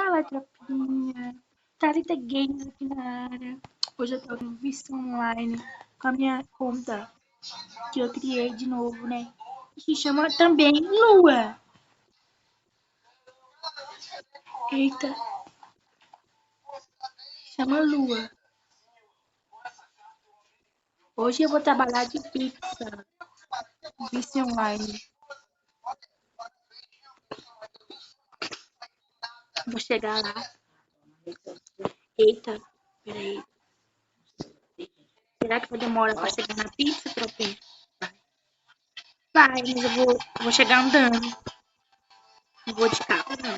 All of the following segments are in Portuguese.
Fala, tropinha. Thalita Games aqui na área. Hoje eu tô no Vício Online com a minha conta que eu criei de novo, né? Que chama também Lua. Eita, chama Lua. Hoje eu vou trabalhar de pizza. Vício Online. Vou chegar lá. Eita, peraí. Será que vai demorar pra chegar na pizza, tropinha? Vai, mas eu vou chegar andando. Não vou de carro, não.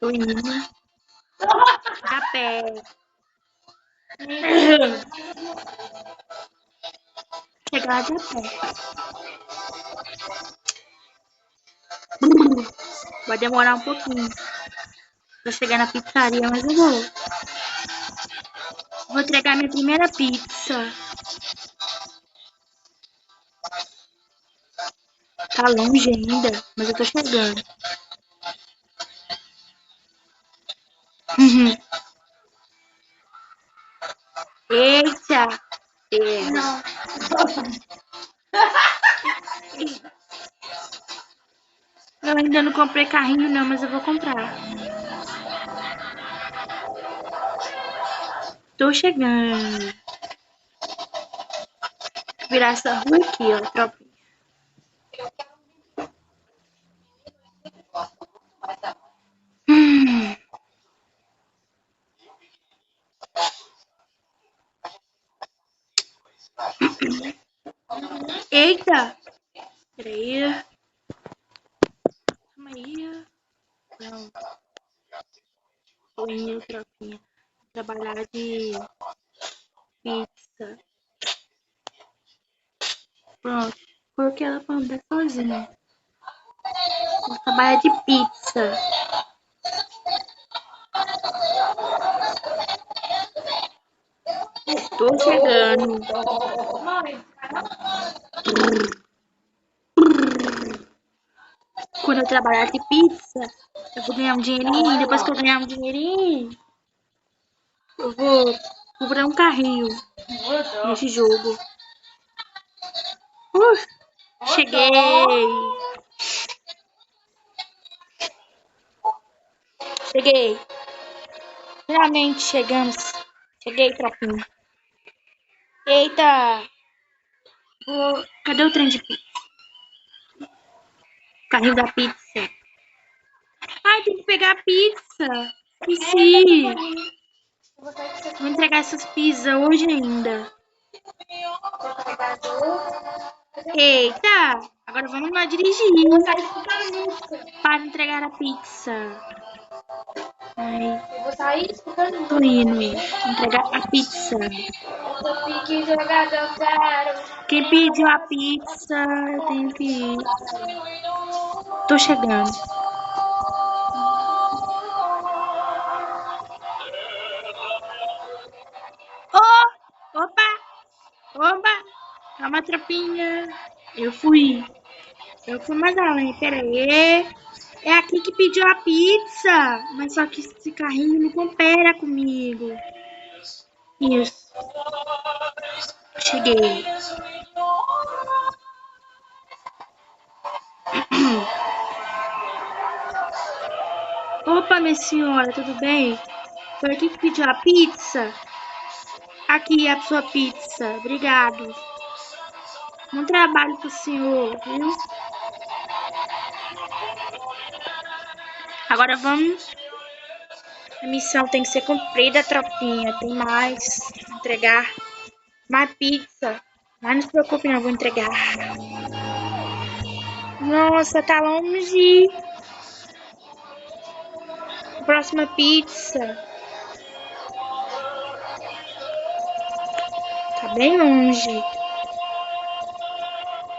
Tô indo. A pé. Chegar de a pé. Vai demorar um pouquinho pra chegar na pizzaria, mas eu vou. Vou entregar minha primeira pizza. Tá longe ainda, mas eu tô chegando. Eita! Não. Eu ainda não comprei carrinho não, mas eu vou comprar. Tô chegando. Vou virar essa rua aqui, ó, tropinha. Eita! Peraí. Calma aí. Pronto. Tô indo, tropinha. Trabalhar de pizza. Pronto. Porque ela pra andar sozinha. Vou trabalhar de pizza. Tô chegando. Quando eu trabalhar de pizza, eu vou ganhar um dinheirinho. Depois que eu ganhar um dinheirinho, eu vou comprar um carrinho nesse jogo. Cheguei! Cheguei! Finalmente chegamos. Cheguei, tropinha. Eita! Cadê o trem de pizza? Carrinho da pizza. Ai, tem que pegar a pizza. Esqueci. Vou entregar essas pizzas hoje ainda. Eita! Agora vamos lá dirigir. Para entregar a pizza. Ai. Eu vou sair escutando. Tô indo entregar a pizza. Quem pediu a pizza, eu tenho que ir. Tô chegando. Oh! Opa! Opa! Calma, tropinha. Eu fui mais além. Pera aí. É aqui que pediu a pizza. Mas só que esse carrinho não coopera comigo. Isso. Cheguei. Opa, minha senhora, tudo bem? Foi aqui que pediu a pizza? Aqui é a sua pizza. Obrigado. Bom trabalho pro senhor, viu? Agora vamos. A missão tem que ser cumprida, tropinha. Tem mais. Entregar mais pizza. Mas não se preocupe, não, vou entregar. Nossa, tá longe. Próxima pizza. Tá bem longe.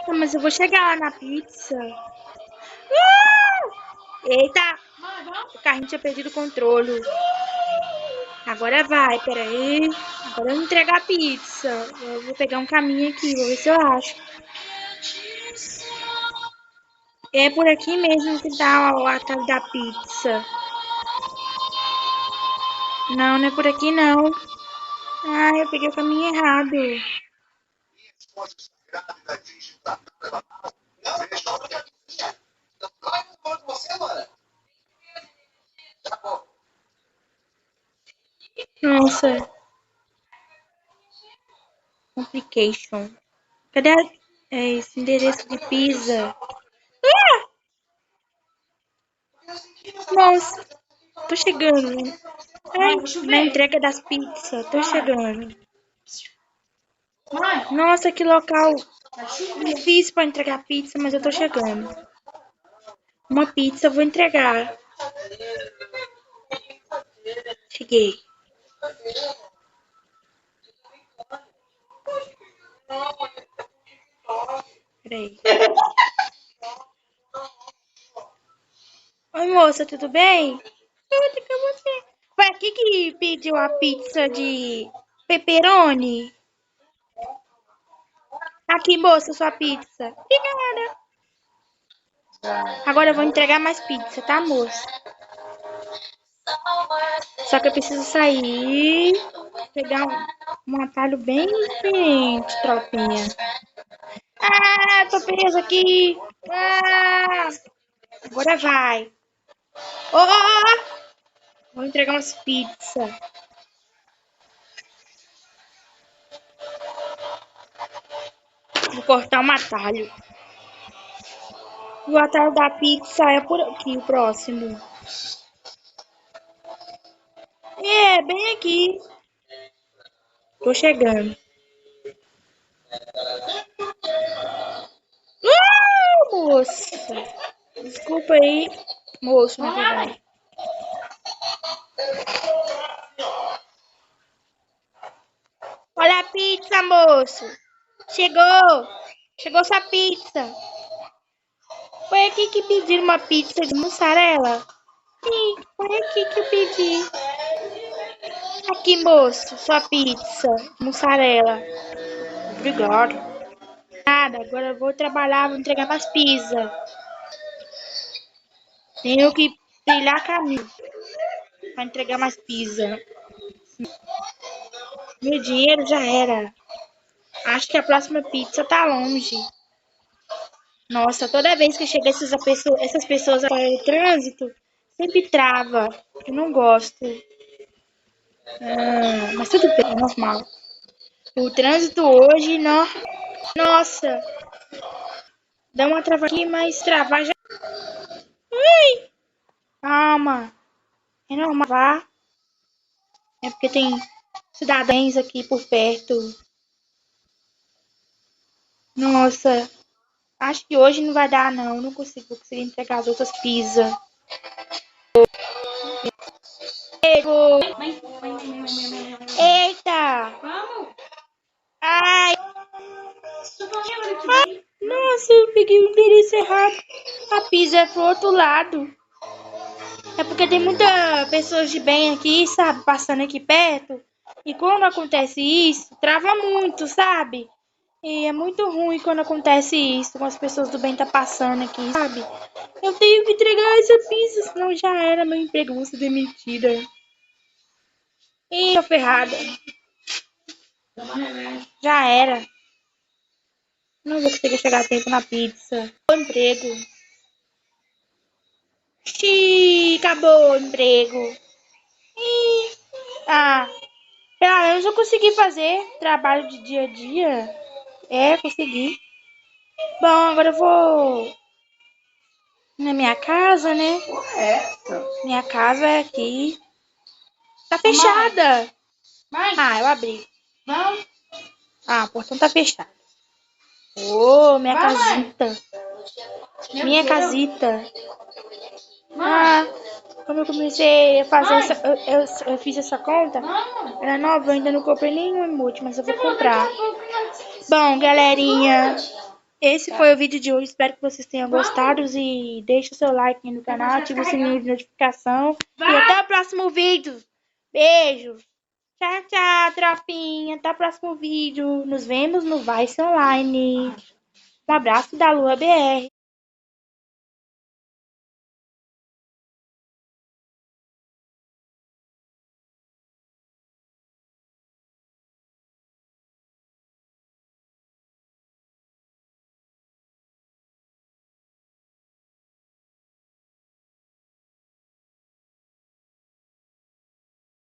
Ah, mas eu vou chegar lá na pizza. Eita! O carrinho tinha perdido o controle. Agora vai, peraí. Agora eu vou entregar a pizza. Eu vou pegar um caminho aqui, vou ver se eu acho. É por aqui mesmo que tá o atalho da pizza. Não, não é por aqui não. Ah, eu peguei o caminho errado. Nossa, complication. Cadê esse endereço de pizza? Nossa, tô chegando. Ai, na entrega das pizzas, tô chegando. Nossa, que local difícil pra entregar pizza, mas eu tô chegando. Uma pizza eu vou entregar. Cheguei. Peraí. Oi, moça, tudo bem? Tudo com você. Foi aqui que pediu a pizza de pepperoni? Aqui, moça, sua pizza. Obrigada. Agora eu vou entregar mais pizza, tá, moça? Só que eu preciso sair, pegar um atalho bem diferente, tropinha. Ah, tô presa aqui. Ah, agora vai. Oh, oh, oh. Vou entregar umas pizzas. Vou cortar um atalho. O atalho da pizza é por aqui, o próximo. É, bem aqui. Tô chegando. Moça. Desculpa aí. Moço, na verdade. Olha a pizza, moço. Chegou. Chegou sua pizza. Foi aqui que pediram uma pizza de mussarela? Sim, foi aqui que eu pedi. Aqui, moço, sua pizza, mussarela. Obrigado. Nada, agora eu vou trabalhar, vou entregar mais pizza. Tenho que trilhar caminho para entregar mais pizza. Meu dinheiro já era. Acho que a próxima pizza tá longe. Nossa, toda vez que chega essas pessoas fora do trânsito, sempre trava. Eu não gosto. Mas tudo bem, é normal. O trânsito hoje, não. Nossa, dá uma trava aqui, mas travar já. Ui, calma. É normal, vá. É porque tem cidadãos aqui por perto. Nossa, acho que hoje não vai dar, não. Não consigo conseguir entregar as outras pizzas. Eita! Ai! Nossa, eu peguei o endereço errado. A pizza é pro outro lado. É porque tem muita pessoas de bem aqui, sabe? Passando aqui perto. E quando acontece isso, trava muito, sabe? E é muito ruim quando acontece isso, com as pessoas do bem tá passando aqui, sabe? Eu tenho que entregar essa pizza, senão já era meu emprego, vou ser demitida. Ih, tô ferrada. Já era. Não vou conseguir chegar a tempo na pizza. O emprego. Xiii, acabou o emprego. Ih, ah, pelo menos eu consegui fazer trabalho de dia a dia. É, consegui. Bom, agora eu vou na minha casa, né? Minha casa é aqui. Tá fechada. Ah, eu abri. Ah, o portão tá fechado. Ô, minha casita. Minha casita. Ah, quando eu comecei a fazer eu fiz essa conta, era nova, eu ainda não comprei nenhum emote, mas eu vou comprar. Bom, galerinha, esse foi o vídeo de hoje. Espero que vocês tenham gostado e deixe o seu like aí no canal, ative o sininho de notificação. E até o próximo vídeo. Beijo. Tchau, tchau, tropinha. Até o próximo vídeo. Nos vemos no Vice Online. Um abraço da Lua BR.